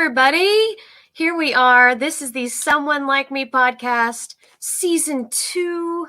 everybody. Here we are. This is the Someone Like Me podcast, season 2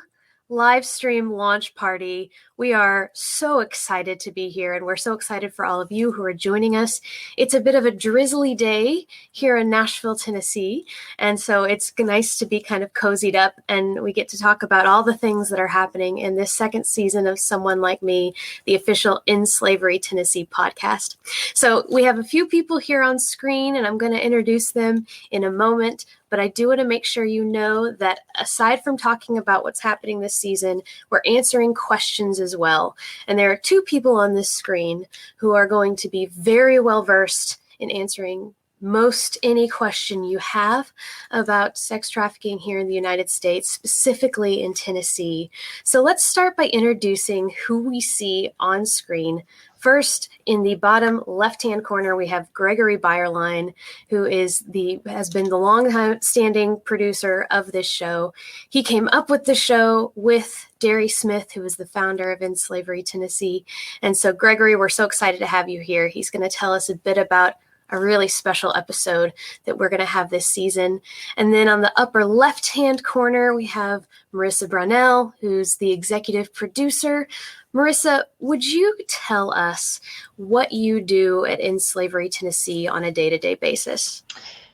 live stream launch party. We are so excited to be here, and we're so excited for all of you who are joining us. It's a bit of a drizzly day here in Nashville, Tennessee, and so it's nice to be kind of cozied up, and we get to talk about all the things that are happening in this second season of Someone Like Me, the official In Slavery Tennessee podcast. So we have a few people here on screen, and I'm going to introduce them in a moment. But I do want to make sure you know that aside from talking about what's happening this season, we're answering questions as well. And there are 2 people on this screen who are going to be very well versed in answering most any question you have about sex trafficking here in the United States, specifically in Tennessee. So let's start by introducing who we see on screen. First, in the bottom left-hand corner, we have Gregory Byerline, who has been the long-standing producer of this show. He came up with the show with Derry Smith, who is the founder of In Slavery Tennessee. And so, Gregory, we're so excited to have you here. He's going to tell us a bit about a really special episode that we're going to have this season. And then on the upper left-hand corner, we have Marissa Brownell, who's the executive producer. Marissa, would you tell us what you do at In Slavery Tennessee on a day-to-day basis?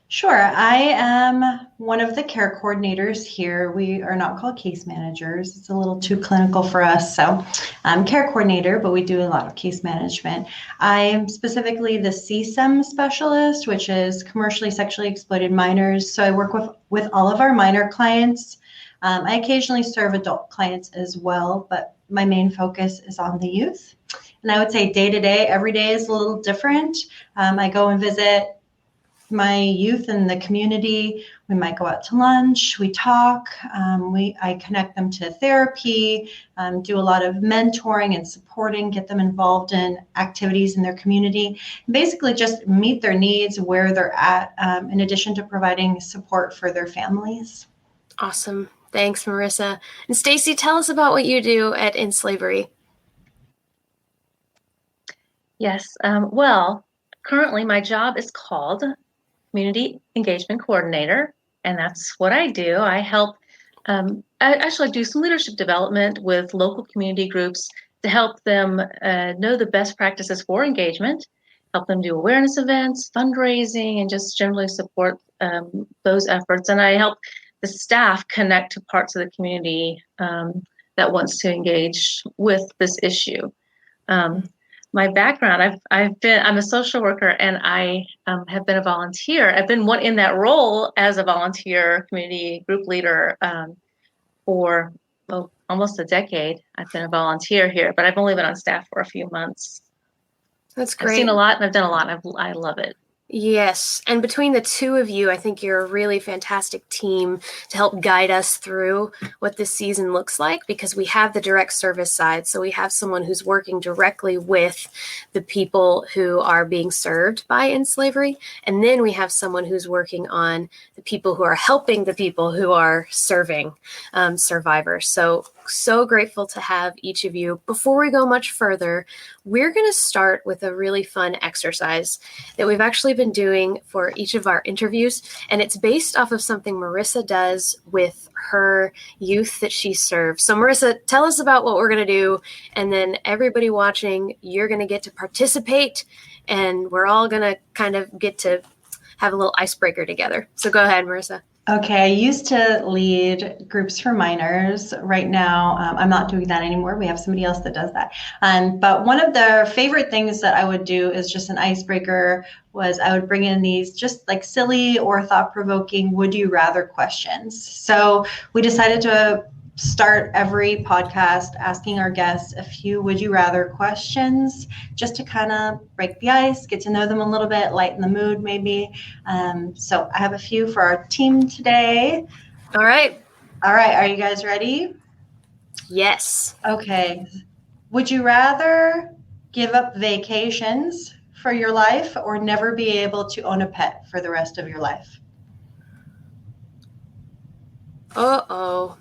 Sure. I am one of the care coordinators here. We are not called case managers. It's a little too clinical for us. So I'm care coordinator, but we do a lot of case management. I am specifically the CSEM specialist, which is commercially sexually exploited minors. So I work with all of our minor clients. I occasionally serve adult clients as well, but my main focus is on the youth. And I would say day to day, every day is a little different. I go and visit my youth in the community. We might go out to lunch, we talk, I connect them to therapy, do a lot of mentoring and supporting, get them involved in activities in their community, and basically just meet their needs where they're at, in addition to providing support for their families. Awesome. Thanks, Marissa. And Staci, tell us about what you do at In Slavery. Yes. Well, currently my job is called Community Engagement Coordinator, and that's what I do. I help, I actually do some leadership development with local community groups to help them know the best practices for engagement, help them do awareness events, fundraising, and just generally support those efforts. And I help the staff connect to parts of the community that wants to engage with this issue. My background, I'm a social worker, and I have been a volunteer. I've been in that role as a volunteer community group leader for almost a decade. I've been a volunteer here, but I've only been on staff for a few months. That's great. I've seen a lot, and I've done a lot, and I love it. Yes, and between the 2 of you, I think you're a really fantastic team to help guide us through what this season looks like, because we have the direct service side. So we have someone who's working directly with the people who are being served by In Slavery, and then we have someone who's working on the people who are helping the people who are serving survivors. So grateful to have each of you. Before we go much further, we're going to start with a really fun exercise that we've actually been doing for each of our interviews, and it's based off of something Marissa does with her youth that she serves. So Marissa, tell us about what we're going to do, and then everybody watching, you're going to get to participate, and we're all going to kind of get to have a little icebreaker together. So go ahead, Marissa. Okay, I used to lead groups for minors. Right now, I'm not doing that anymore. We have somebody else that does that. But one of the favorite things that I would do is just an icebreaker was I would bring in these just like silly or thought-provoking would you rather questions. So we decided to start every podcast asking our guests a few would you rather questions just to kind of break the ice, get to know them a little bit, lighten the mood maybe. So I have a few for our team today. All right. Are you guys ready? Yes. Okay. Would you rather give up vacations for your life or never be able to own a pet for the rest of your life? Uh-oh.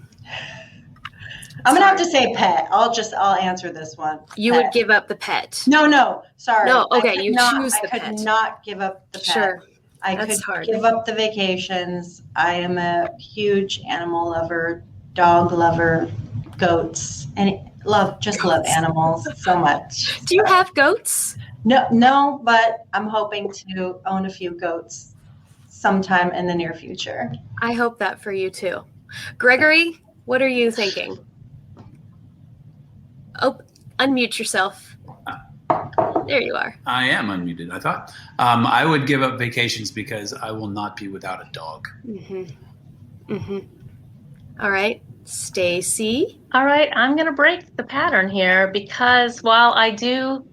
I'm going to have to say pet. I'll answer this one. You pet. would give up the pet. No, sorry. No, okay, you choose the pet. I could not give up the pet. Sure. I That's could hard. give up the vacations. I am a huge animal lover, dog lover, goats, and love animals so much. Do you have goats? No, but I'm hoping to own a few goats sometime in the near future. I hope that for you too. Gregory, what are you thinking? Oh, unmute yourself. There you are. I am unmuted, I thought. I would give up vacations because I will not be without a dog. All right. Staci. All right, I'm going to break the pattern here because while I do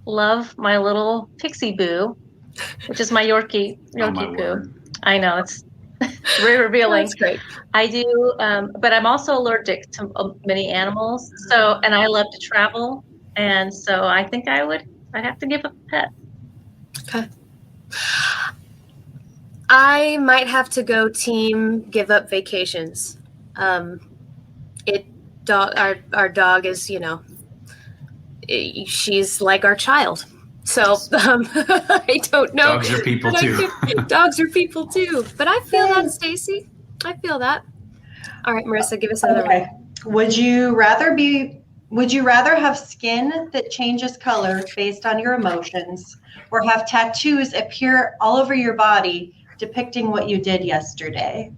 love my little pixie boo, which is my Yorkie Oh, my poo. word. I know, it's very revealing. That's great. I do, but I'm also allergic to many animals. So, and I love to travel. And so I think I'd have to give up a pet. Okay. I might have to go team give up vacations. Our dog is, she's like our child. So I don't know. Dogs are people too. Dogs are people too. But I feel that, Staci. I feel that. All right, Marissa, give us another one. Would you rather have skin that changes color based on your emotions, or have tattoos appear all over your body depicting what you did yesterday?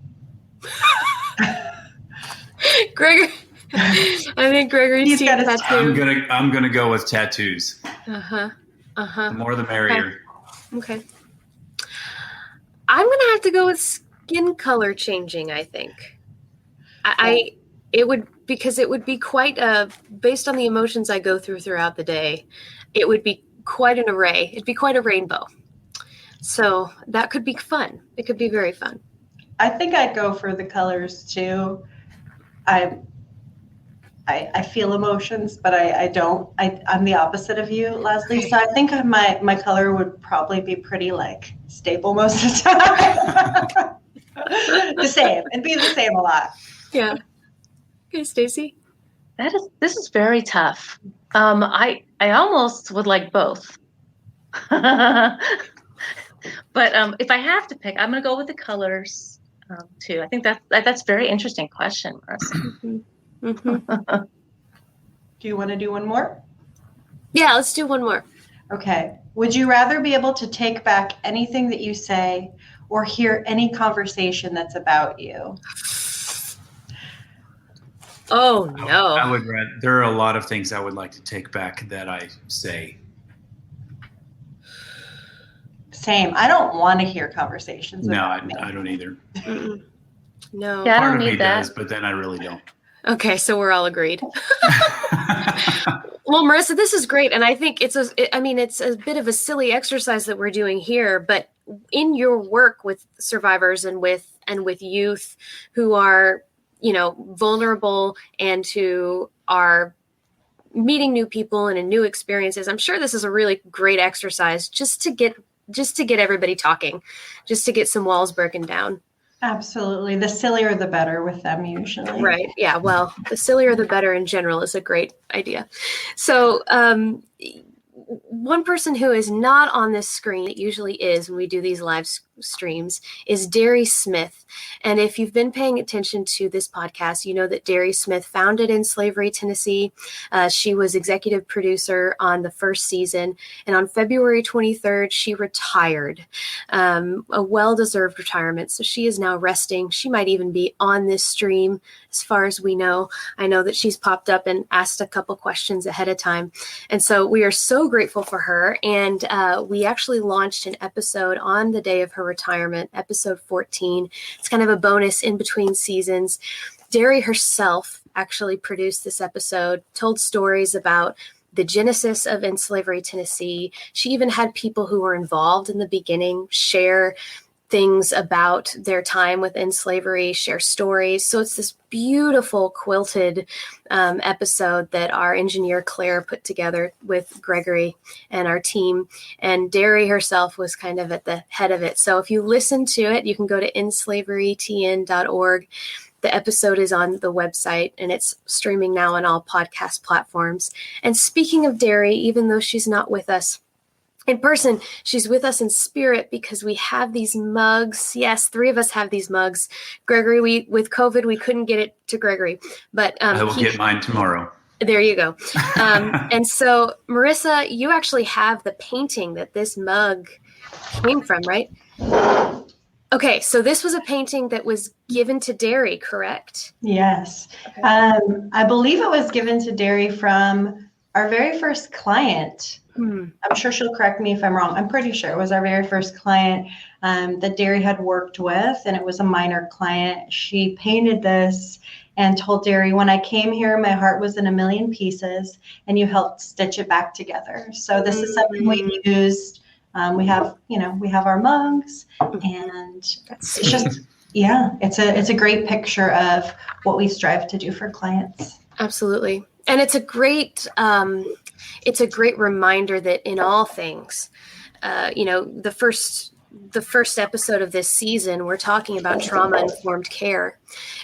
Gregory, I think Gregory's team tattoo. I'm gonna go with tattoos. The more the merrier. Okay. I'm gonna have to go with skin color changing, I think. It would be quite based on the emotions I go throughout the day, it would be quite an array. It'd be quite a rainbow. So that could be fun. It could be very fun. I think I'd go for the colors too. I feel emotions, but I don't. I'm the opposite of you, Leslie. So I think my color would probably be pretty stable most of the time. The same, and be the same a lot. Yeah. Okay, Staci. This is very tough. I almost would like both. But if I have to pick, I'm going to go with the colors too. I think that's a very interesting question, Marissa. Do you want to do one more? Yeah, let's do one more. Okay. Would you rather be able to take back anything that you say or hear any conversation that's about you? Oh, no. I would rather. There are a lot of things I would like to take back that I say. Same. I don't want to hear conversations. No, I don't either. No. Yeah, I Part don't of me need that. does, but then I really don't. Okay, so we're all agreed. Well, Marissa, this is great, and I think it's a bit of a silly exercise that we're doing here, but in your work with survivors and with youth who are, vulnerable and who are meeting new people and in new experiences, I'm sure this is a really great exercise just to get everybody talking, just to get some walls broken down. Absolutely. The sillier the better with them usually. Right. Yeah. Well, the sillier the better in general is a great idea. So one person who is not on this screen, it usually is when we do these live streams, is Derry Smith. And if you've been paying attention to this podcast, you know that Derry Smith founded In Slavery, Tennessee. She was executive producer on the first season. And on February 23rd, she retired, a well-deserved retirement. So she is now resting. She might even be on this stream as far as we know. I know that she's popped up and asked a couple questions ahead of time. And so we are so grateful for her. And we actually launched an episode on the day of her retirement, episode 14. It's kind of a bonus in between seasons. Derry herself actually produced this episode, told stories about the genesis of In Slavery, Tennessee. She even had people who were involved in the beginning share things about their time within slavery, share stories. So it's this beautiful quilted episode that our engineer Claire put together with Gregory and our team. And Derry herself was kind of at the head of it. So if you listen to it, you can go to inslaverytn.org. The episode is on the website and it's streaming now on all podcast platforms. And speaking of Derry, even though she's not with us, in person. She's with us in spirit because we have these mugs. Yes, 3 of us have these mugs. Gregory, with COVID, we couldn't get it to Gregory, but I will get mine tomorrow. There you go. And so, Marissa, you actually have the painting that this mug came from, right? Okay, so this was a painting that was given to Derry, correct? Yes. Okay. I believe it was given to Derry from our very first client. I'm sure she'll correct me if I'm wrong. I'm pretty sure it was our very first client that Derry had worked with, and it was a minor client. She painted this and told Derry, when I came here, my heart was in a million pieces, and you helped stitch it back together. So this is something we used. We have our mugs, and it's just, it's a great picture of what we strive to do for clients. Absolutely. And it's a great reminder that in all things, the first episode of this season, we're talking about trauma-informed care.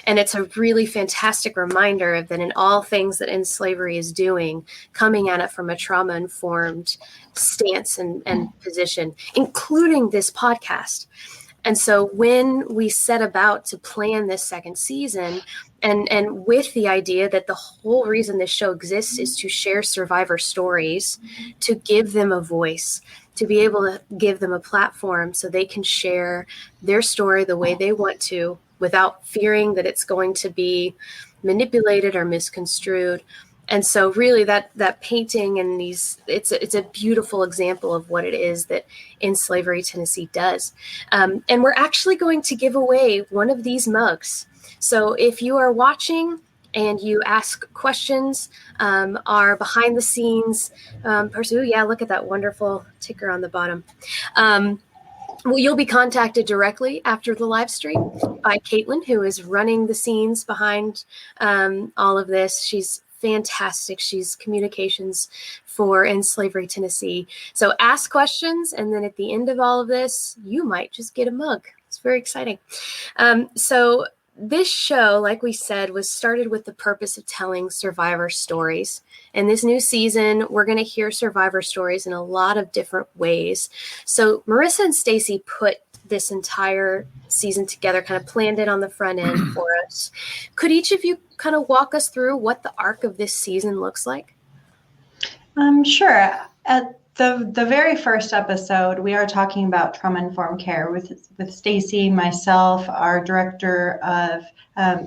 And it's a really fantastic reminder of that in all things that In Slavery is doing, coming at it from a trauma-informed stance and position, including this podcast. And so when we set about to plan this second season, and with the idea that the whole reason this show exists is to share survivor stories, to give them a voice, to be able to give them a platform so they can share their story the way they want to without fearing that it's going to be manipulated or misconstrued. And so really that painting and it's a beautiful example of what it is that In Slavery Tennessee does. And we're actually going to give away one of these mugs. So if you are watching and you ask questions, our behind the scenes person, look at that wonderful ticker on the bottom. Well, you'll be contacted directly after the live stream by Caitlin, who is running the scenes behind all of this. She's fantastic. She's communications for In Slavery Tennessee. So ask questions, and then at the end of all of this, you might just get a mug. It's very exciting. So this show, like we said, was started with the purpose of telling survivor stories. And this new season, we're going to hear survivor stories in a lot of different ways. So Marissa and Staci put this entire season together, kind of planned it on the front end for us. Could each of you kind of walk us through what the arc of this season looks like? Sure. At the very first episode, we are talking about trauma-informed care with Staci, myself, our director of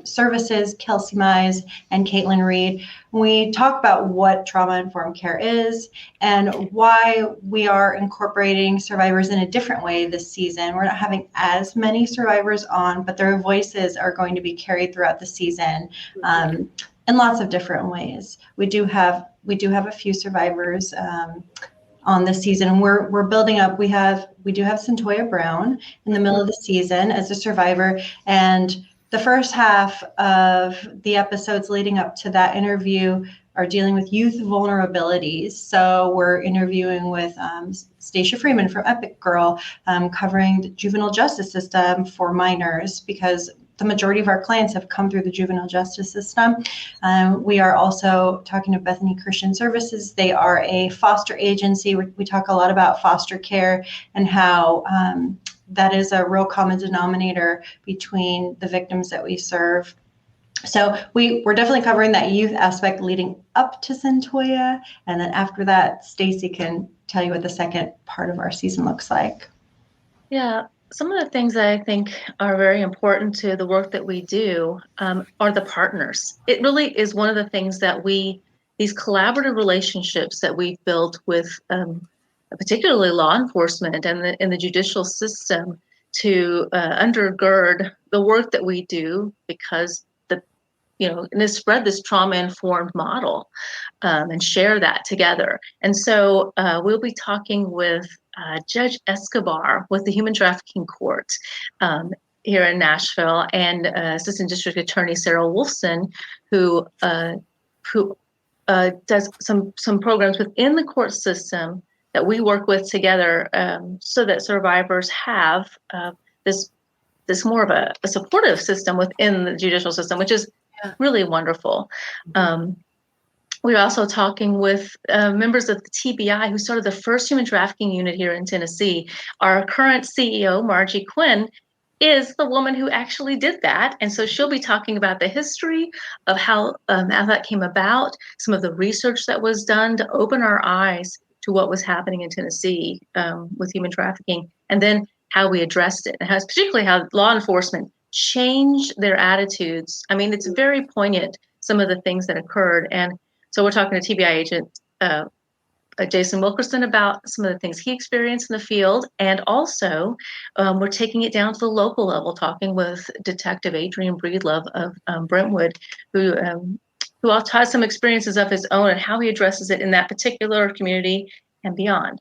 services, Kelsey Mize, and Caitlin Reed. We talk about what trauma-informed care is and why we are incorporating survivors in a different way this season. We're not having as many survivors on, but their voices are going to be carried throughout the season in lots of different ways. We do have a few survivors on this season, and we're building up. We do have Centoya Brown in the middle of the season as a survivor, and the first half of the episodes leading up to that interview are dealing with youth vulnerabilities. So we're interviewing with Stacia Freeman from Epic Girl, covering the juvenile justice system for minors, because the majority of our clients have come through the juvenile justice system. We are also talking to Bethany Christian Services. They are a foster agency. We talk a lot about foster care and how that is a real common denominator between the victims that we serve. So we're definitely covering that youth aspect leading up to Centoya. And then after that, Staci can tell you what the second part of our season looks like. Yeah. Some of the things that I think are very important to the work that we do are the partners. It really is one of the things that these collaborative relationships that we've built with particularly law enforcement and in the judicial system to undergird the work that we do, because and to spread this trauma-informed model and share that together. And so we'll be talking with Judge Escobar with the Human Trafficking Court here in Nashville, and Assistant District Attorney Sarah Wolfson, who does some programs within the court system that we work with together, so that survivors have this more of a supportive system within the judicial system, which is really wonderful. we're also talking with members of the TBI who started the first human trafficking unit here in Tennessee. Our current CEO, Margie Quinn, is the woman who actually did that. And so she'll be talking about the history of how that came about, some of the research that was done to open our eyes to what was happening in Tennessee with human trafficking, and then how we addressed it, and particularly how law enforcement changed their attitudes. I mean, it's very poignant, some of the things that occurred. And so we're talking to TBI agent Jason Wilkerson about some of the things he experienced in the field. And also we're taking it down to the local level, talking with Detective Adrian Breedlove of Brentwood, who also has some experiences of his own and how he addresses it in that particular community and beyond.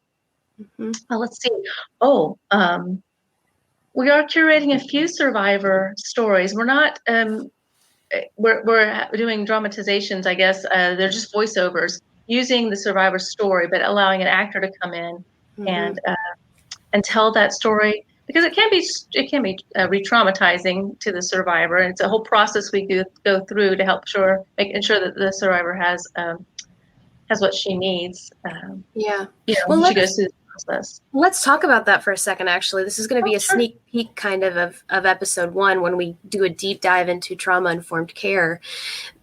Let's see. We are curating a few survivor stories. We're not, we're doing dramatizations, I guess. They're just voiceovers using the survivor story, but allowing an actor to come in and tell that story, because it can be re-traumatizing to the survivor. And it's a whole process we go through to help making sure that the survivor has what she needs. Well, she goes through the process. Let's talk about that for a second, actually. This is going to be a sneak peek kind of episode 1 when we do a deep dive into trauma-informed care.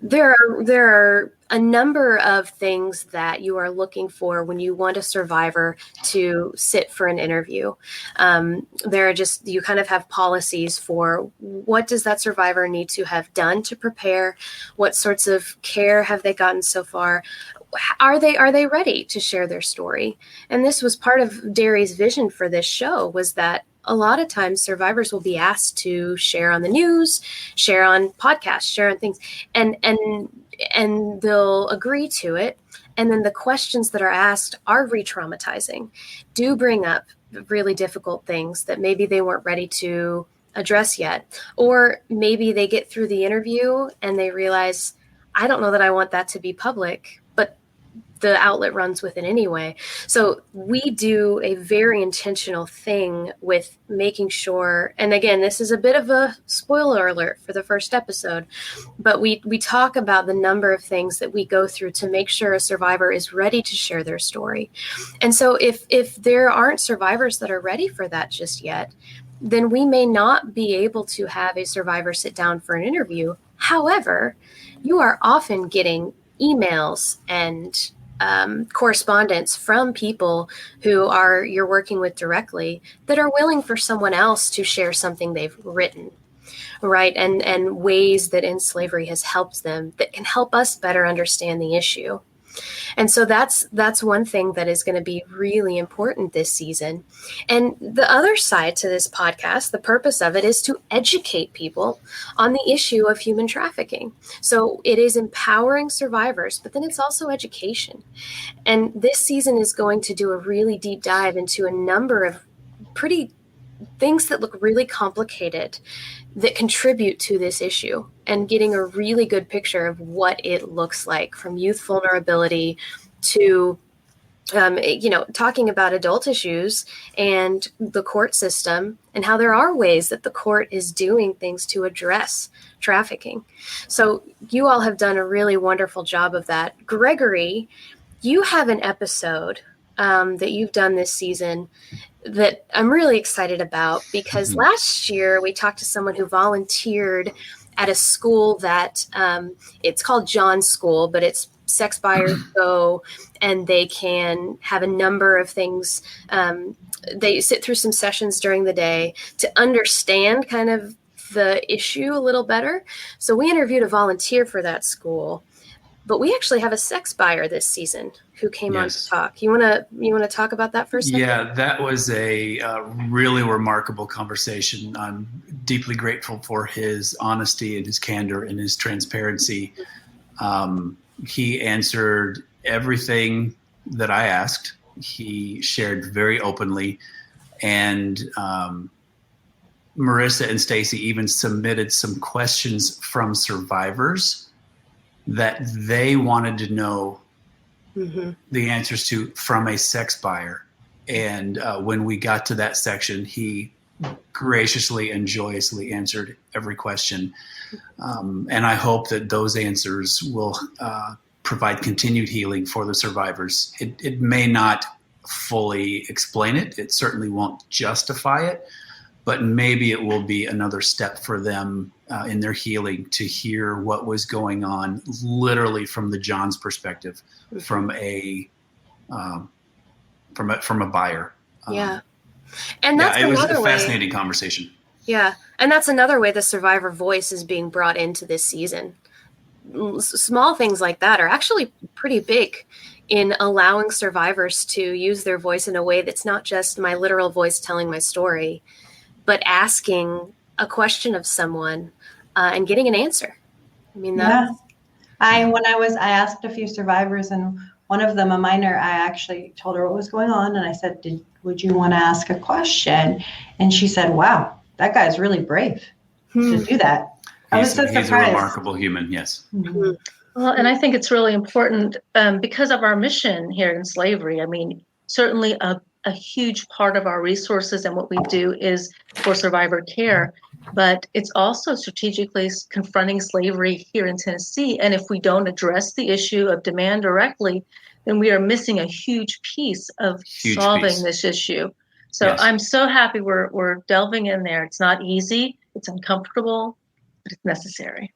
There are a number of things that you are looking for when you want a survivor to sit for an interview. You kind of have policies for what does that survivor need to have done to prepare, what sorts of care have they gotten so far, are they ready to share their story? And this was part of Derry's vision for this show, was that a lot of times survivors will be asked to share on the news, share on podcasts, share on things, and they'll agree to it. And then the questions that are asked are re-traumatizing, do bring up really difficult things that maybe they weren't ready to address yet. Or maybe they get through the interview and they realize, I don't know that I want that to be public, but the outlet runs with it anyway. So we do a very intentional thing with making sure, and again, this is a bit of a spoiler alert for the first episode, but we talk about the number of things that we go through to make sure a survivor is ready to share their story. And so if there aren't survivors that are ready for that just yet, then we may not be able to have a survivor sit down for an interview. However, you are often getting emails and correspondence from people who you're working with directly that are willing for someone else to share something they've written, right? And ways that in slavery has helped them that can help us better understand the issue. And so that's one thing that is going to be really important this season. And the other side to this podcast, the purpose of it is to educate people on the issue of human trafficking. So it is empowering survivors, but then it's also education. And this season is going to do a really deep dive into a number of pretty things that look really complicated that contribute to this issue, and getting a really good picture of what it looks like, from youth vulnerability to, talking about adult issues and the court system, and how there are ways that the court is doing things to address trafficking. So you all have done a really wonderful job of that. Gregory, you have an episode that you've done this season that I'm really excited about, because last year we talked to someone who volunteered at a school that it's called John's School, but it's sex buyers go and they can have a number of things. They sit through some sessions during the day to understand kind of the issue a little better. So we interviewed a volunteer for that school, but we actually have a sex buyer this season who came on to talk. You want to talk about that for a second? Yeah, that was a really remarkable conversation. I'm deeply grateful for his honesty and his candor and his transparency. He answered everything that I asked. He shared very openly, and Marissa and Staci even submitted some questions from survivors that they wanted to know the answers to from a sex buyer. And when we got to that section, he graciously and joyously answered every question. And I hope that those answers will provide continued healing for the survivors. It may not fully explain it. It certainly won't justify it, but maybe it will be another step for them in their healing to hear what was going on, literally from the John's perspective, from a buyer. Yeah, and that's it was another a way. Fascinating conversation. Yeah, and that's another way the survivor voice is being brought into this season. Small things like that are actually pretty big in allowing survivors to use their voice in a way that's not just my literal voice telling my story, but asking a question of someone and getting an answer. I mean, that's... I asked a few survivors, and one of them, a minor, I actually told her what was going on, and I said, would you want to ask a question? And she said, wow, that guy's really brave to do that. I was so surprised. He's a remarkable human, yes. Mm-hmm. Well, and I think it's really important because of our mission here in slavery. I mean, certainly a huge part of our resources and what we do is for survivor care, but it's also strategically confronting slavery here in Tennessee. And if we don't address the issue of demand directly, then we are missing a huge piece of solving this issue. So yes. I'm so happy we're delving in there. It's not easy, it's uncomfortable, but it's necessary.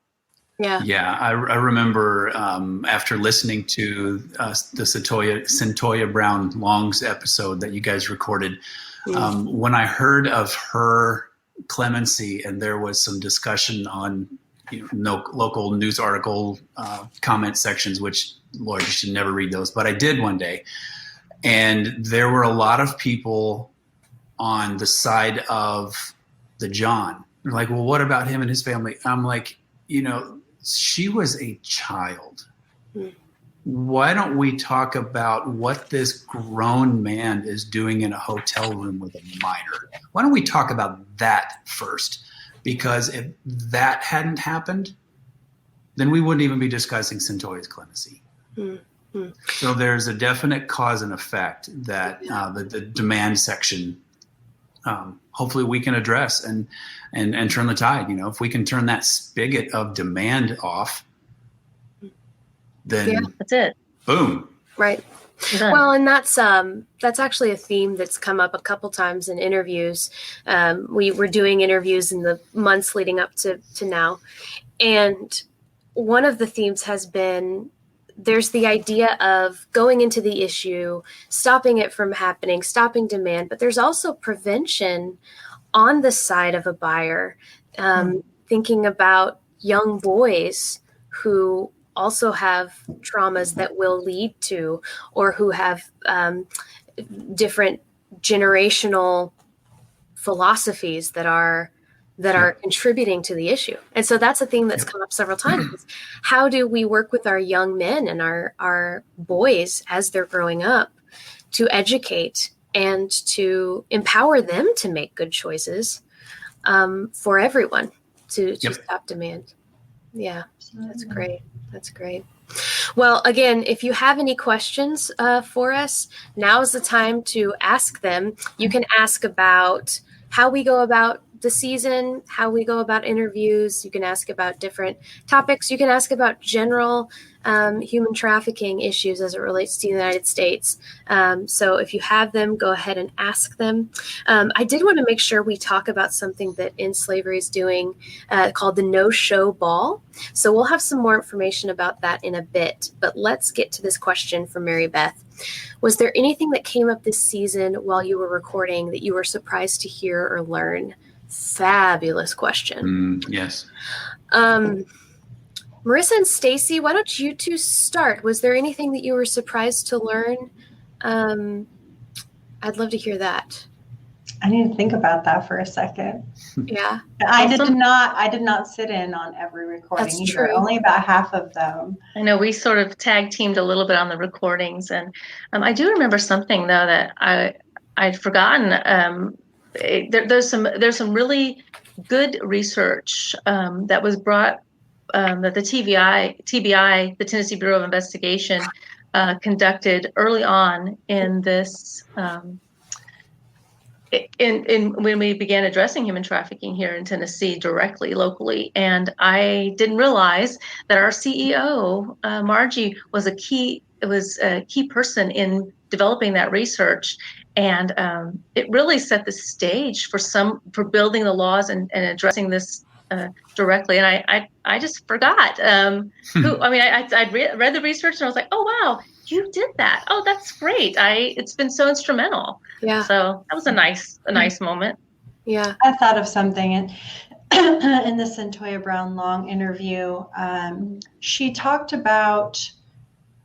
Yeah. I remember after listening to the Centoya Brown Long's episode that you guys recorded, when I heard of her clemency, and there was some discussion on local news article comment sections, which, Lord, you should never read those, but I did one day. And there were a lot of people on the side of the John. They're like, well, what about him and his family? I'm like, she was a child. Why don't we talk about what this grown man is doing in a hotel room with a minor? Why don't we talk about that first? Because if that hadn't happened, then we wouldn't even be discussing Centoya's clemency. Mm-hmm. So there's a definite cause and effect that the demand section, hopefully we can address and turn the tide. If we can turn that spigot of demand off, then that's it. Boom. Right. Well, and that's actually a theme that's come up a couple times in interviews. We were doing interviews in the months leading up to now. And one of the themes has been there's the idea of going into the issue, stopping it from happening, stopping demand, but there's also prevention on the side of a buyer, thinking about young boys who also have traumas that will lead to, or who have different generational philosophies that are contributing to the issue. And so that's a theme that's come up several times. How do we work with our young men and our boys as they're growing up to educate and to empower them to make good choices for everyone to stop demand? Yeah, that's great. That's great. Well, again, if you have any questions for us, now is the time to ask them. You can ask about how we go about the season, how we go about interviews. You can ask about different topics. You can ask about general human trafficking issues as it relates to the United States. So if you have them, go ahead and ask them. I did want to make sure we talk about something that In Slavery is doing called the No-Show Ball. So we'll have some more information about that in a bit. But let's get to this question from Mary Beth. Was there anything that came up this season while you were recording that you were surprised to hear or learn? Fabulous question. Yes. Marissa and Staci, why don't you two start? Was there anything that you were surprised to learn? I'd love to hear that. I need to think about that for a second. Yeah. I did not sit in on every recording. That's either. true. Only about half of them. I know we sort of tag teamed a little bit on the recordings, and I do remember something though that I'd forgotten. There's some really good research that was brought that the TBI, the Tennessee Bureau of Investigation, conducted early on in this when we began addressing human trafficking here in Tennessee directly, locally, and I didn't realize that our CEO, Margie, was a key person in developing that research, and it really set the stage for building the laws and addressing this directly. And I just forgot who. I mean, I'd read the research and I was like, oh wow, you did that. Oh, that's great. It's been so instrumental. Yeah. So that was a nice moment. Yeah. I thought of something in the Centoya Brown Long interview. She talked about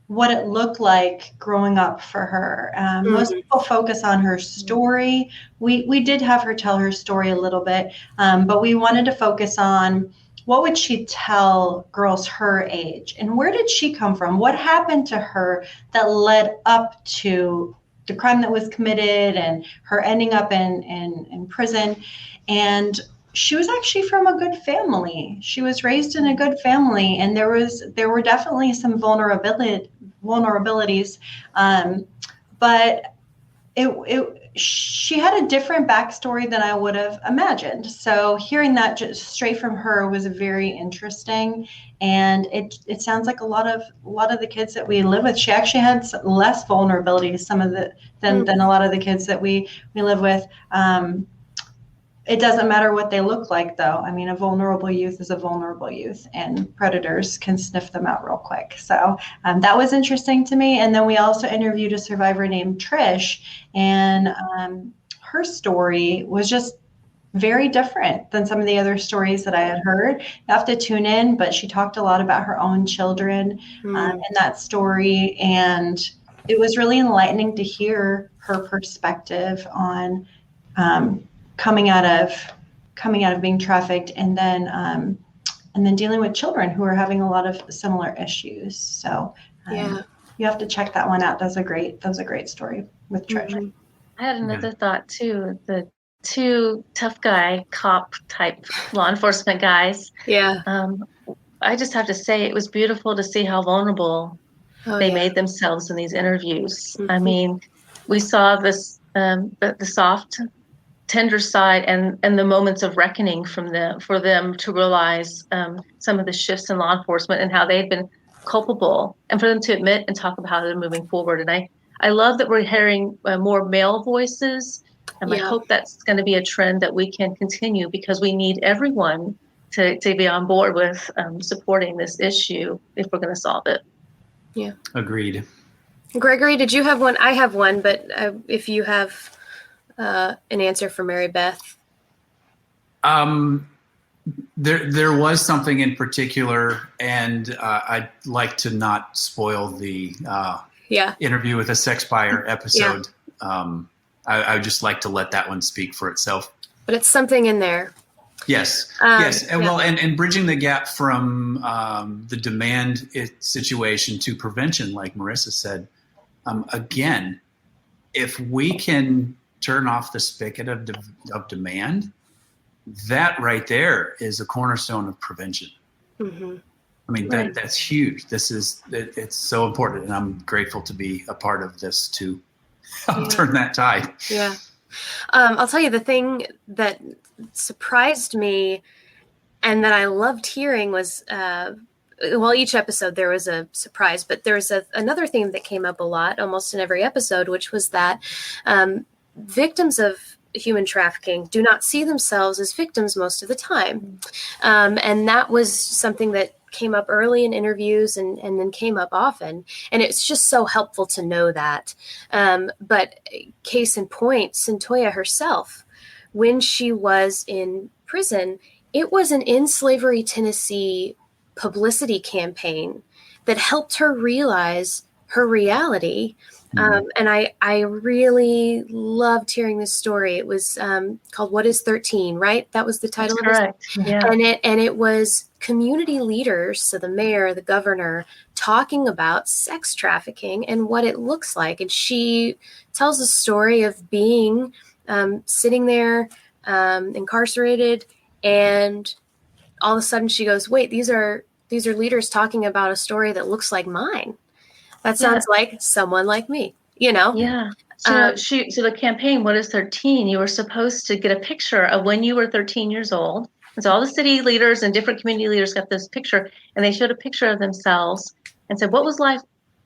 what it looked like growing up for her. Most people focus on her story. We did have her tell her story a little bit, but we wanted to focus on what would she tell girls her age, and where did she come from? What happened to her that led up to the crime that was committed and her ending up in prison? And she was actually from a good family. She was raised in a good family, and there were definitely some vulnerabilities, but she had a different backstory than I would have imagined. So hearing that just straight from her was very interesting, and it sounds like a lot of the kids that we live with, she actually had less vulnerabilities than a lot of the kids that we live with. It doesn't matter what they look like, though. I mean, a vulnerable youth is a vulnerable youth, and predators can sniff them out real quick. So that was interesting to me. And then we also interviewed a survivor named Trish, and her story was just very different than some of the other stories that I had heard. You have to tune in, but she talked a lot about her own children in that story. And it was really enlightening to hear her perspective on coming out of being trafficked, and then dealing with children who are having a lot of similar issues. So you have to check that one out. That was a great story with Trish. I had another thought too. The two tough guy cop type law enforcement guys. Yeah. I just have to say it was beautiful to see how vulnerable they made themselves in these interviews. I mean, we saw this the soft, tender side and the moments of reckoning for them to realize some of the shifts in law enforcement and how they had been culpable, and for them to admit and talk about how they're moving forward. And I love that we're hearing more male voices, and I hope that's going to be a trend that we can continue, because we need everyone to be on board with supporting this issue if we're going to solve it. Yeah. Agreed. Gregory, did you have one? I have one, but if you have an answer for Mary Beth. There was something in particular, and I'd like to not spoil the interview with a sex buyer episode. I would just like to let that one speak for itself. But it's something in there. Yes. And well, and bridging the gap from the demand situation to prevention, like Marissa said, again, if we can turn off the spigot of demand, that right there is a cornerstone of prevention. I mean, that's huge. It's so important, and I'm grateful to be a part of this to help turn that tide. Yeah. I'll tell you, the thing that surprised me and that I loved hearing was, each episode there was a surprise, but there's another thing that came up a lot, almost in every episode, which was that victims of human trafficking do not see themselves as victims most of the time. And that was something that came up early in interviews and then came up often. And it's just so helpful to know that. But case in point, Centoya herself, when she was in prison, it was an In Slavery Tennessee publicity campaign that helped her realize her reality. And I really loved hearing this story. It was called What is 13, right? That was the title. That's correct. Yeah. And it was community leaders, so the mayor, the governor, talking about sex trafficking and what it looks like. And she tells a story of being sitting there incarcerated, and all of a sudden she goes, wait, these are leaders talking about a story that looks like mine. That sounds like someone like me, you know? Yeah. So the campaign, What is 13? You were supposed to get a picture of when you were 13 years old. And so all the city leaders and different community leaders got this picture, and they showed a picture of themselves and said, what was life?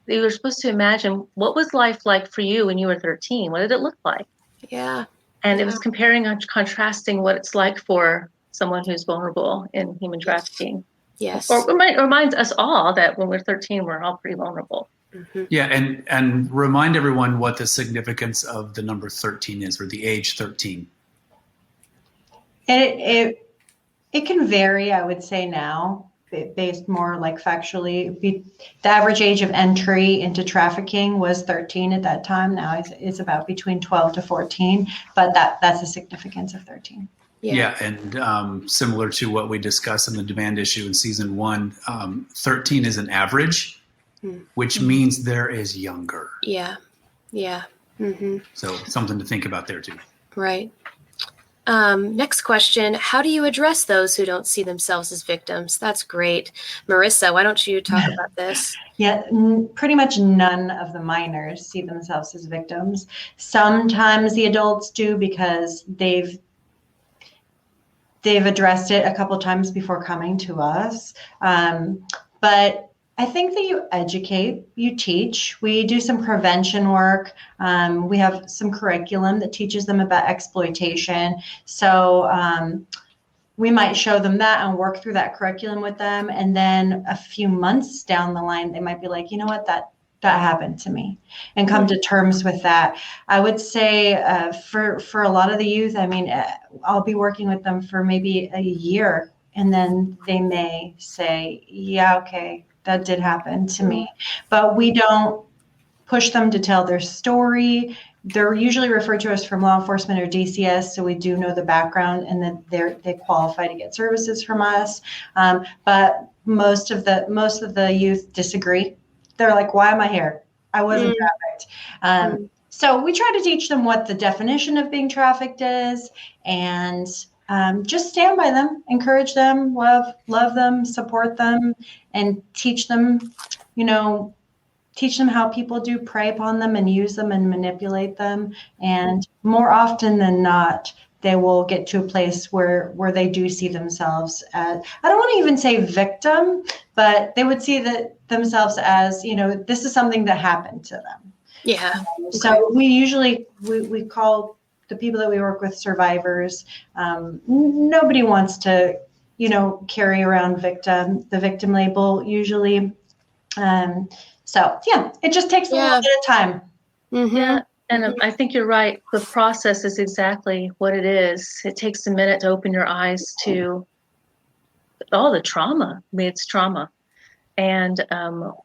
They were supposed to imagine, what was life like for you when you were 13? What did it look like? Yeah. And it was comparing and contrasting what it's like for someone who's vulnerable in human trafficking. Yes. Or it reminds us all that when we're 13, we're all pretty vulnerable. Mm-hmm. Yeah, and remind everyone what the significance of the number 13 is, or the age 13. It can vary, I would say now, based more like factually. The average age of entry into trafficking was 13 at that time. Now it's about between 12 to 14, but that's the significance of 13. Yeah, and similar to what we discussed in the demand issue in season 1, 13 is an average, which means there is younger. Yeah. Mm-hmm. So something to think about there too. Right. Next question. How do you address those who don't see themselves as victims? That's great. Marissa, why don't you talk about this? Yeah, pretty much none of the minors see themselves as victims. Sometimes the adults do because they've addressed it a couple times before coming to us. But I think that you educate, you teach. We do some prevention work. We have some curriculum that teaches them about exploitation. So we might show them that and work through that curriculum with them. And then a few months down the line, they might be like, you know what, that happened to me, and come to terms with that. I would say for a lot of the youth, I mean, I'll be working with them for maybe a year, and then they may say, yeah, okay, that did happen to me. But we don't push them to tell their story. They're usually referred to us from law enforcement or DCS, so we do know the background, and that they qualify to get services from us. But most of the youth disagree. They're like, why am I here? I wasn't trafficked. So we try to teach them what the definition of being trafficked is, and just stand by them, encourage them, love them, support them, and teach them how people do prey upon them and use them and manipulate them. And more often than not, they will get to a place where they do see themselves as, I don't want to even say victim, but they would see themselves as, this is something that happened to them. Yeah. So we usually, we call the people that we work with survivors. Nobody wants to, carry around the victim label usually. So yeah, it just takes a little bit of time. Mm-hmm. Yeah. And I think you're right. The process is exactly what it is. It takes a minute to open your eyes to all the trauma. I mean, it's trauma. And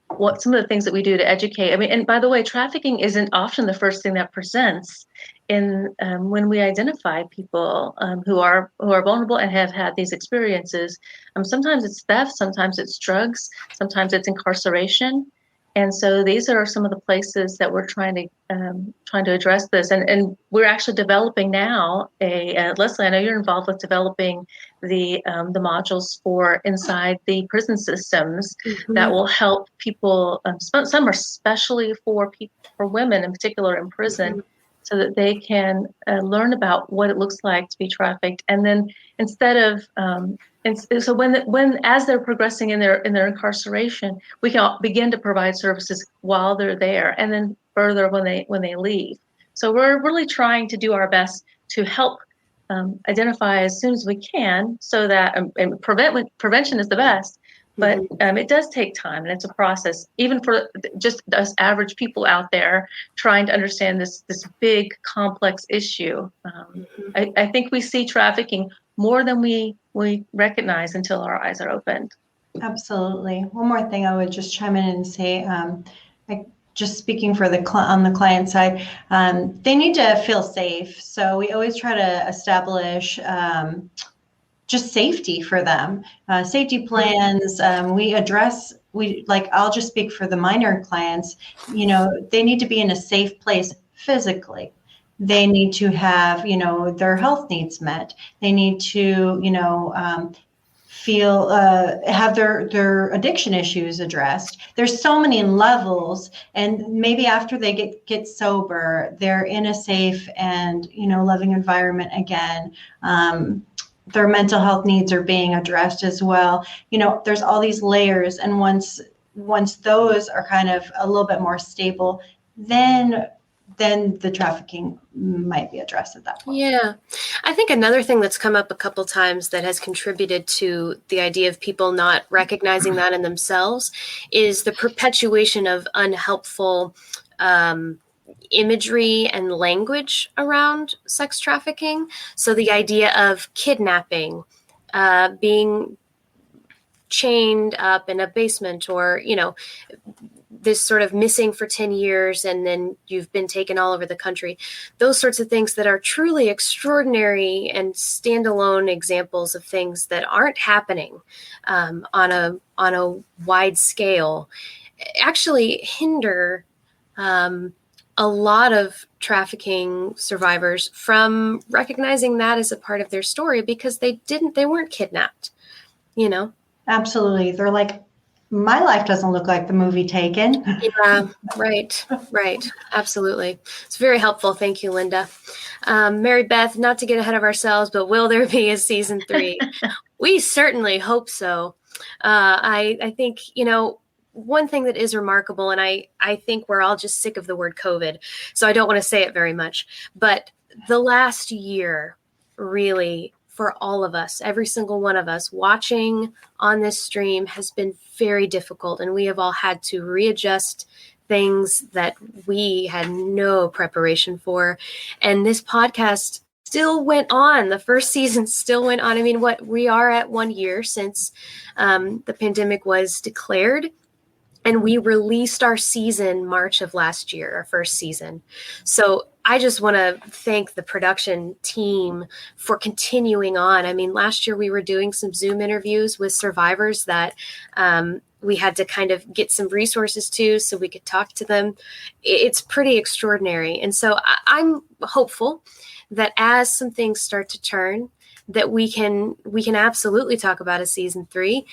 what some of the things that we do to educate. I mean, and by the way, trafficking isn't often the first thing that presents in when we identify people who are vulnerable and have had these experiences. Sometimes it's theft, sometimes it's drugs, sometimes it's incarceration. And so these are some of the places that we're trying to address this. And we're actually developing now Leslie, I know you're involved with developing the modules for inside the prison systems that will help people. Some are especially for women in particular in prison, so that they can learn about what it looks like to be trafficked. And then instead of so when as they're progressing in their incarceration, we can begin to provide services while they're there, and then further when they leave. So we're really trying to do our best to help identify as soon as we can, so that and prevention is the best. But it does take time, and it's a process, even for just us average people out there trying to understand this big, complex issue. I think we see trafficking more than we recognize until our eyes are opened. Absolutely. One more thing I would just chime in and say, just speaking for on the client side, they need to feel safe. So we always try to establish just safety for them, safety plans. I'll just speak for the minor clients, they need to be in a safe place physically. They need to have, their health needs met. They need to, feel have their addiction issues addressed. There's so many levels, and maybe after they get sober, they're in a safe and loving environment again. Their mental health needs are being addressed as well. There's all these layers, and once those are kind of a little bit more stable, then the trafficking might be addressed at that point. Yeah. I think another thing that's come up a couple times that has contributed to the idea of people not recognizing that in themselves is the perpetuation of unhelpful imagery and language around sex trafficking. So the idea of kidnapping, being chained up in a basement, or, this sort of missing for 10 years and then you've been taken all over the country. Those sorts of things that are truly extraordinary and standalone examples of things that aren't happening on a wide scale actually hinder a lot of trafficking survivors from recognizing that as a part of their story, because they weren't kidnapped, Absolutely. They're like, my life doesn't look like the movie Taken. Yeah, right. Absolutely. It's very helpful. Thank you, Linda. Mary Beth, not to get ahead of ourselves, but will there be a season 3? We certainly hope so. I think, one thing that is remarkable, and I think we're all just sick of the word COVID, so I don't want to say it very much, but the last year really, for all of us, every single one of us watching on this stream, has been very difficult. And we have all had to readjust things that we had no preparation for. And this podcast still went on. The first season still went on. I mean, we are at 1 year since the pandemic was declared. And we released our season March of last year, our first season. So I just want to thank the production team for continuing on. I mean, last year we were doing some Zoom interviews with survivors that we had to kind of get some resources to so we could talk to them. It's pretty extraordinary. And so I'm hopeful that as some things start to turn, that we can absolutely talk about a season 3,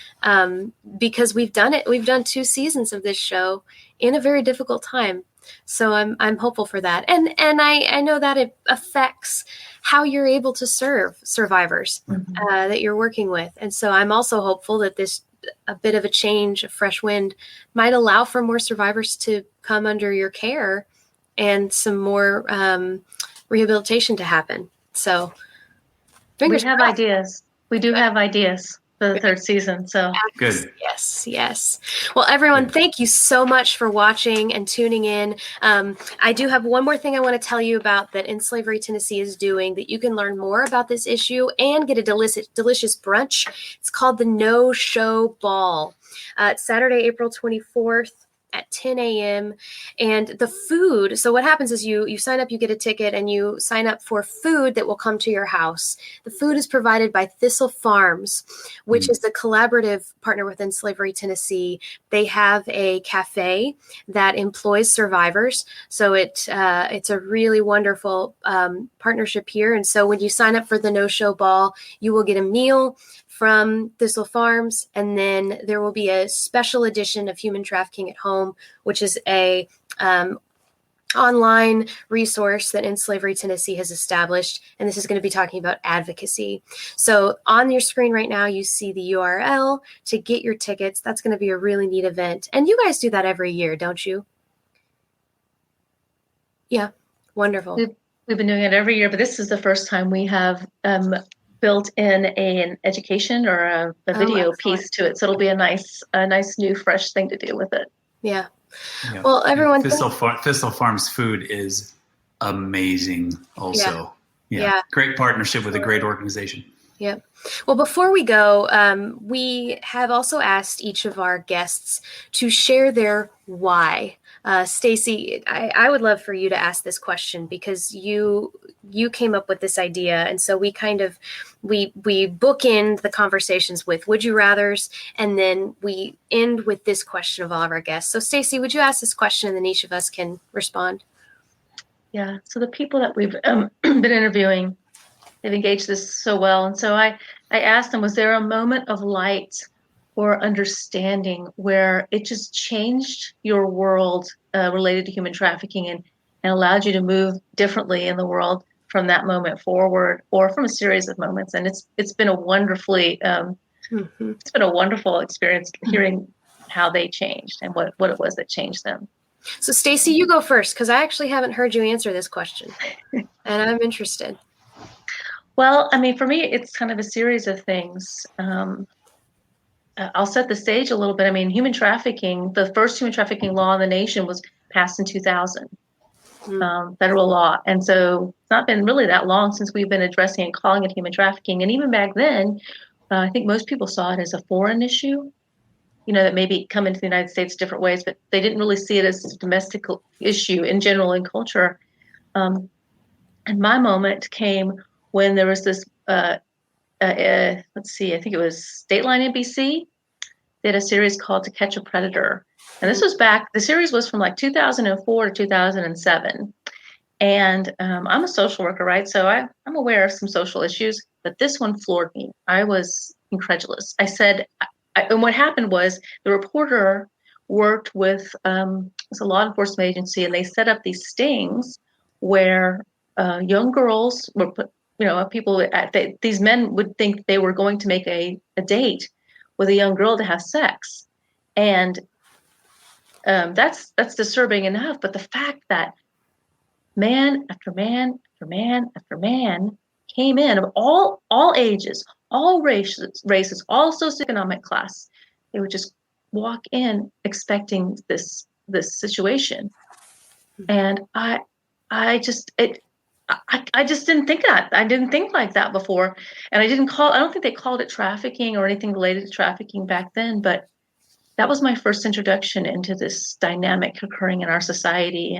because we've done it. We've done 2 seasons of this show in a very difficult time. So I'm hopeful for that. And I know that it affects how you're able to serve survivors that you're working with. And so I'm also hopeful that a bit of a change, a fresh wind, might allow for more survivors to come under your care and some more rehabilitation to happen. So we have ideas. We do have ideas for the 3rd season. So good. Yes. Well, everyone, thank you so much for watching and tuning in. I do have one more thing I want to tell you about that In Slavery Tennessee is doing, that you can learn more about this issue and get a delicious brunch. It's called the No Show Ball. It's Saturday, April 24th. At 10 a.m. And the food, so what happens is you sign up, you get a ticket, and you sign up for food that will come to your house. The food is provided by Thistle Farms, which is a collaborative partner with In Slavery Tennessee. They have a cafe that employs survivors. So it's a really wonderful partnership here. And so when you sign up for the No-Show Ball, you will get a meal from Thistle Farms, and then there will be a special edition of Human Trafficking at Home, which is a online resource that In Slavery Tennessee has established, and this is going to be talking about advocacy. So on your screen right now, you see the URL to get your tickets. That's going to be a really neat event, and you guys do that every year, don't you? Yeah, wonderful. We've been doing it every year, but this is the first time we have built in an education or a video piece to it. So it'll be a nice new fresh thing to do with it. Yeah. Well, everyone. Thistle Farms food is amazing also. Yeah. Great partnership with a great organization. Yep. Well, before we go, we have also asked each of our guests to share their why. Staci, I would love for you to ask this question, because you came up with this idea, and so we bookend the conversations with would you rathers, and then we end with this question of all of our guests. So Staci, would you ask this question, and then each of us can respond? Yeah. So the people that we've been interviewing, They've engaged this so well. And so I asked them, was there a moment of light or understanding where it just changed your world related to human trafficking and allowed you to move differently in the world from that moment forward, or from a series of moments? And it's been a wonderfully it's been a wonderful experience hearing how they changed and what it was that changed them. So Staci, you go first, because I actually haven't heard you answer this question, and I'm interested. Well, I mean, for me, it's kind of a series of things. I'll set the stage a little bit. I mean, human trafficking, the first human trafficking law in the nation was passed in 2000, federal law. And so it's not been really that long since we've been addressing and calling it human trafficking. And even back then, I think most people saw it as a foreign issue, that maybe come into the United States different ways, but they didn't really see it as a domestic issue in general in culture. And my moment came when there was this, let's see, I think it was Dateline NBC. They had a series called To Catch a Predator. And this was the series was from like 2004 to 2007. And I'm a social worker, right? So I'm aware of some social issues, but this one floored me. I was incredulous. I said, and what happened was the reporter worked with it's a law enforcement agency, and they set up these stings where young girls were put, people, these men would think they were going to make a date with a young girl to have sex. And that's disturbing enough. But the fact that man after man after man after man came in of all ages, all races, all socioeconomic class, they would just walk in expecting this situation. And I just didn't think that. I didn't think like that before. And I don't think they called it trafficking or anything related to trafficking back then, but that was my first introduction into this dynamic occurring in our society.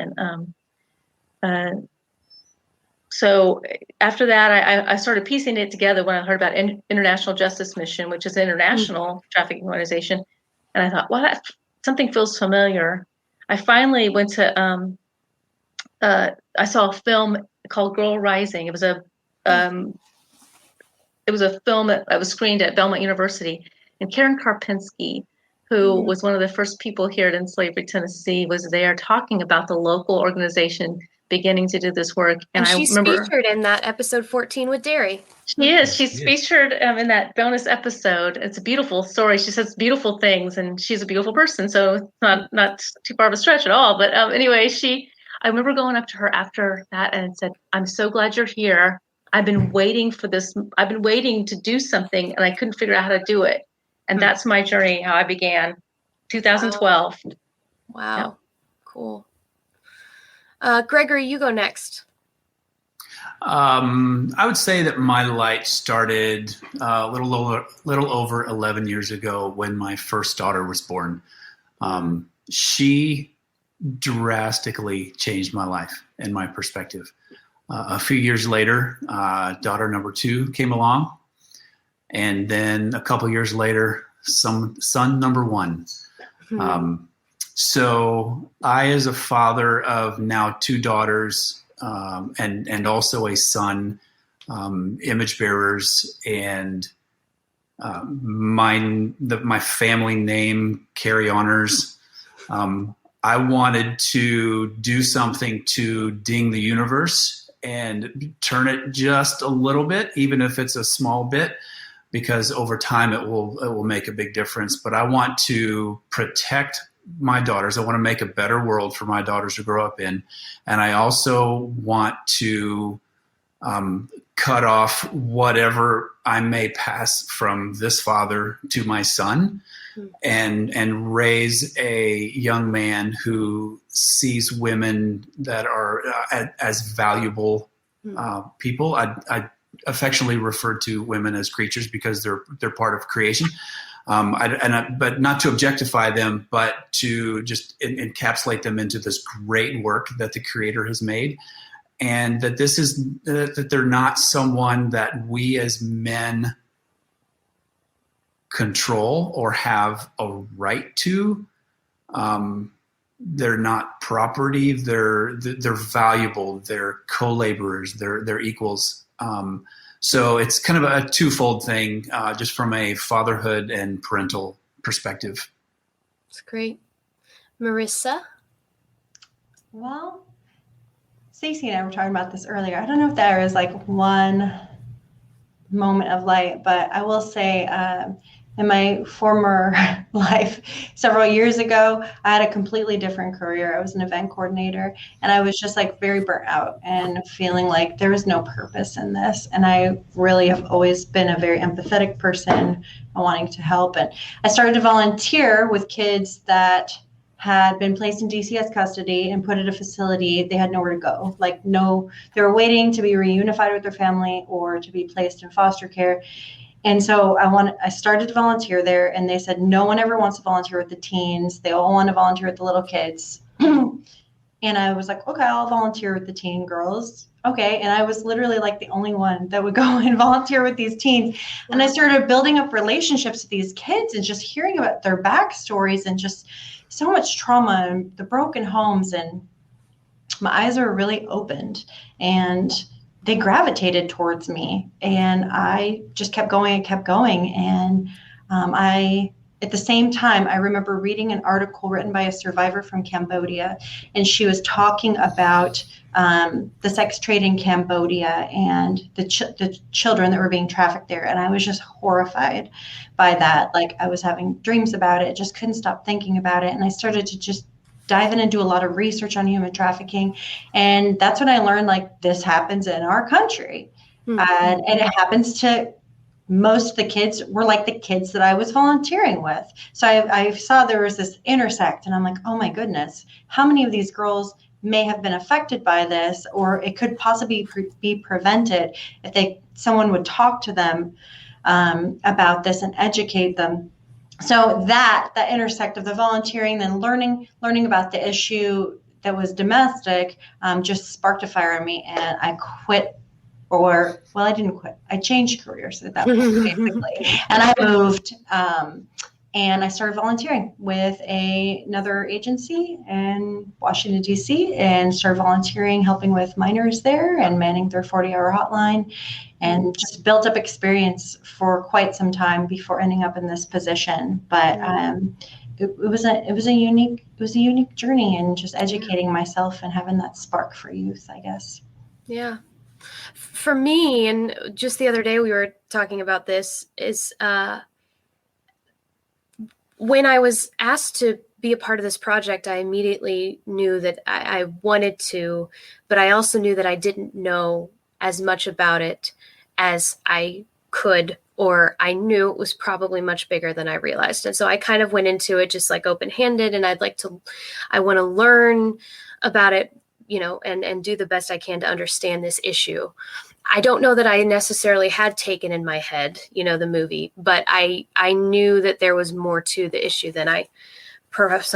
And so after that, I started piecing it together when I heard about International Justice Mission, which is an international trafficking organization. And I thought, well, something feels familiar. I finally went to, I saw a film called Girl Rising. It was a film that was screened at Belmont University. And Karen Karpinski, who was one of the first people here at In Slavery, Tennessee, was there talking about the local organization beginning to do this work. And she's featured in that episode 14 with Derry. She is. She's featured in that bonus episode. It's a beautiful story. She says beautiful things, and she's a beautiful person. So it's not too far of a stretch at all. But anyway, I remember going up to her after that and said, "I'm so glad you're here. I've been waiting for this. I've been waiting to do something, and I couldn't figure out how to do it." And that's my journey, how I began, 2012. Wow. Yeah. Cool. Gregory, you go next. I would say that my light started a little over 11 years ago when my first daughter was born. She drastically changed my life and my perspective. A few years later, daughter number 2 came along. And then a couple years later, son number 1. So I, as a father of now 2 daughters, and also a son, image bearers, and my family name carry honors. I wanted to do something to ding the universe and turn it just a little bit, even if it's a small bit, because over time it will make a big difference. But I want to protect my daughters. I want to make a better world for my daughters to grow up in. And I also want to cut off whatever I may pass from this father to my son, and raise a young man who sees women that are as valuable people. I affectionately refer to women as creatures because they're part of creation. But not to objectify them, but to just encapsulate them into this great work that the Creator has made, and that that they're not someone that we as men control or have a right to. They're not property. They're valuable. They're co-laborers. They're equals. So it's kind of a twofold thing, just from a fatherhood and parental perspective. That's great. Marissa? Well, Staci and I were talking about this earlier. I don't know if there is like one moment of light, but I will say in my former life, several years ago, I had a completely different career. I was an event coordinator, and I was just like very burnt out and feeling like there was no purpose in this. And I really have always been a very empathetic person and wanting to help. And I started to volunteer with kids that had been placed in DCS custody and put at a facility. They had nowhere to go. They were waiting to be reunified with their family or to be placed in foster care. And so I started to volunteer there, and they said no one ever wants to volunteer with the teens. They all want to volunteer with the little kids. And I was like, okay, I'll volunteer with the teen girls. Okay. And I was literally like the only one that would go and volunteer with these teens. And I started building up relationships with these kids and just hearing about their backstories and just so much trauma and the broken homes. And my eyes were really opened, and they gravitated towards me. And I just kept going and kept going. And at the same time, I remember reading an article written by a survivor from Cambodia, and she was talking about the sex trade in Cambodia and the children that were being trafficked there. And I was just horrified by that. Like, I was having dreams about it, just couldn't stop thinking about it. And I started to just dive in and do a lot of research on human trafficking. And that's when I learned, like, this happens in our country. Mm-hmm. And it happens to most of the kids were like the kids that I was volunteering with. So I saw there was this intersect, and I'm like, oh my goodness, how many of these girls may have been affected by this, or it could possibly be prevented if someone would talk to them about this and educate them. So that intersect of the volunteering, then learning about the issue that was domestic, just sparked a fire in me, and I quit. I didn't quit. I changed careers at that point, basically. And I moved, and I started volunteering with another agency in Washington, D.C., and started volunteering, helping with minors there and manning their 40-hour hotline, and just built up experience for quite some time before ending up in this position. But it was a unique journey, and just educating myself and having that spark for youth, I guess. Yeah. For me, and just the other day we were talking about this, is when I was asked to be a part of this project, I immediately knew that I wanted to, but I also knew that I didn't know as much about it as I could, or I knew it was probably much bigger than I realized. And so I kind of went into it just like open-handed, and I want to learn about it, and do the best I can to understand this issue. I don't know that I necessarily had taken in my head, the movie, but I knew that there was more to the issue than I perhaps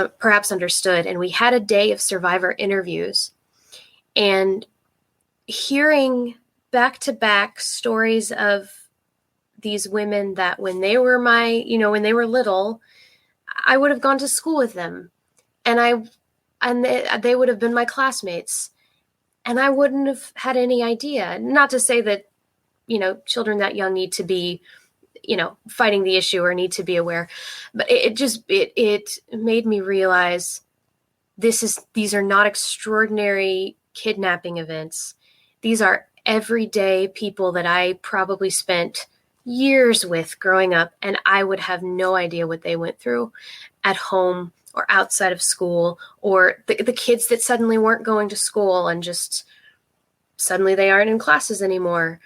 understood. And we had a day of survivor interviews, and hearing back-to-back stories of these women that when they were when they were little, I would have gone to school with them, and they would have been my classmates, and I wouldn't have had any idea. Not to say that, children that young need to be, fighting the issue or need to be aware, but it made me realize these are not extraordinary kidnapping events. These are everyday people that I probably spent years with growing up, and I would have no idea what they went through at home or outside of school, or the kids that suddenly weren't going to school and just suddenly they aren't in classes anymore.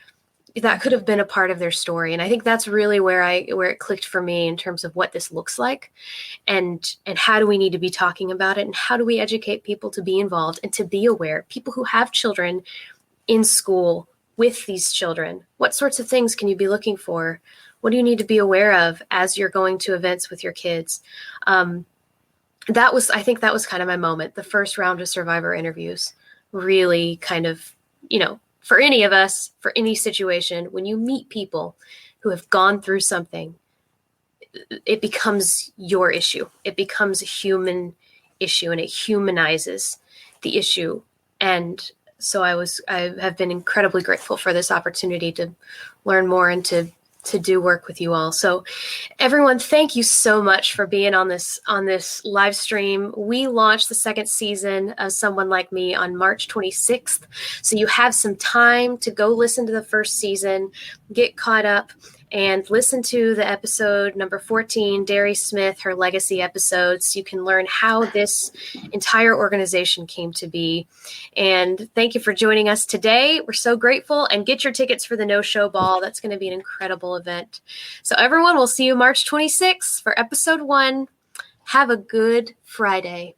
That could have been a part of their story. And I think that's really where it clicked for me in terms of what this looks like, and how do we need to be talking about it, and how do we educate people to be involved and to be aware. People who have children in school with these children, what sorts of things can you be looking for? What do you need to be aware of as you're going to events with your kids? I think that was kind of my moment. The first round of survivor interviews really kind of, for any of us, for any situation, when you meet people who have gone through something, it becomes your issue. It becomes a human issue, and it humanizes the issue. And So I have been incredibly grateful for this opportunity to learn more and to do work with you all. So everyone, thank you so much for being on this live stream. We launched the second season of Someone Like Me on March 26th. So you have some time to go listen to the first season, get caught up, and listen to the episode number 14, Derry Smith, her legacy episodes. You can learn how this entire organization came to be. And thank you for joining us today. We're so grateful, and get your tickets for the No-Show Ball. That's going to be an incredible event. So everyone, we'll see you March 26th for episode 1. Have a good Friday.